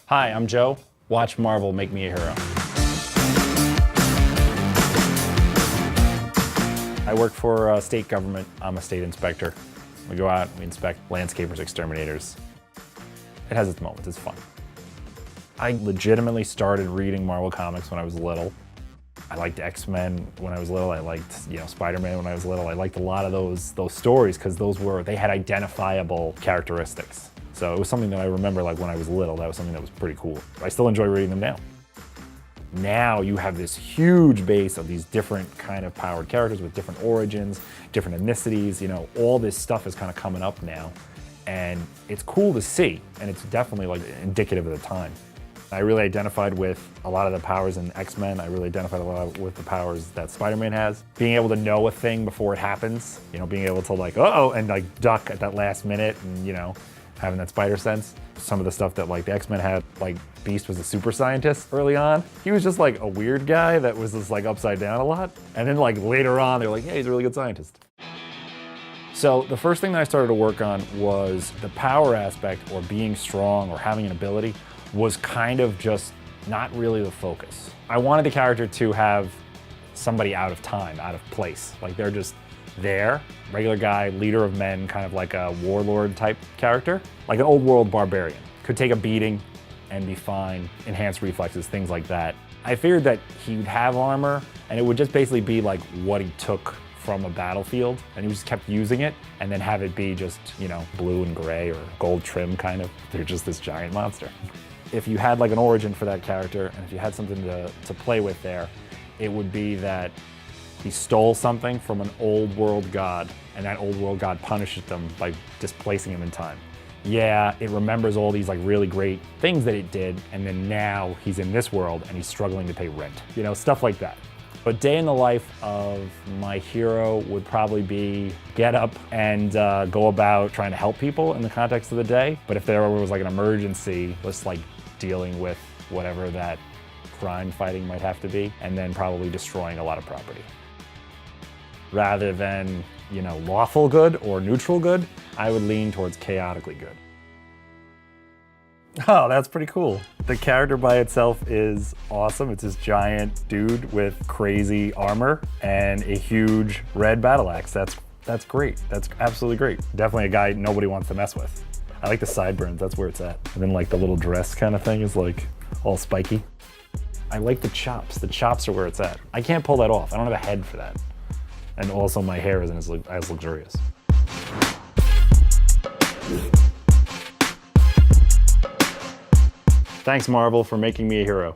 Hi, I'm Joe. Watch Marvel Make Me A Hero. I work for state government. I'm a state inspector. We go out, we inspect landscapers, exterminators. It has its moments, it's fun. I legitimately started reading Marvel comics when I was little. I liked X-Men when I was little. I liked, Spider-Man when I was little. I liked a lot of those stories because they had identifiable characteristics. So it was something that I remember like when I was little. That was something that was pretty cool. I still enjoy reading them now. Now you have this huge base of these different kind of powered characters with different origins, different ethnicities, all this stuff is kind of coming up now. And it's cool to see, and it's definitely like indicative of the time. I really identified with a lot of the powers in X-Men. I really identified a lot with the powers that Spider-Man has. Being able to know a thing before it happens, being able to like, uh-oh, and like duck at that last minute and, having that spider sense. Some of the stuff that like the X-Men had, like Beast was a super scientist early on. He was just like a weird guy that was just like upside down a lot. And then like later on, they're like, yeah, he's a really good scientist. So the first thing that I started to work on was the power aspect, or being strong or having an ability, was kind of just not really the focus. I wanted the character to have somebody out of time, out of place. Like they're just there, regular guy, leader of men, kind of like a warlord type character, like an old world barbarian. Could take a beating and be fine, enhanced reflexes, things like that. I figured that he would have armor and it would just basically be like what he took from a battlefield, and he just kept using it, and then have it be just, blue and gray or gold trim kind of. They're just this giant monster. If you had like an origin for that character, and if you had something to play with there, it would be that he stole something from an old world god, and that old world god punished them by displacing him in time. Yeah, it remembers all these like really great things that it did, and then now he's in this world and he's struggling to pay rent. Stuff like that. But day in the life of my hero would probably be get up and go about trying to help people in the context of the day. But if there was like an emergency, just like dealing with whatever that crime fighting might have to be, and then probably destroying a lot of property. Rather than, lawful good or neutral good, I would lean towards chaotically good. Oh, that's pretty cool. The character by itself is awesome. It's this giant dude with crazy armor and a huge red battle axe. That's great. That's absolutely great. Definitely a guy nobody wants to mess with. I like the sideburns, that's where it's at. And then like the little dress kind of thing is like all spiky. I like the chops. The chops are where it's at. I can't pull that off. I don't have a head for that. And also my hair isn't as luxurious. Thanks, Marvel, for making me a hero.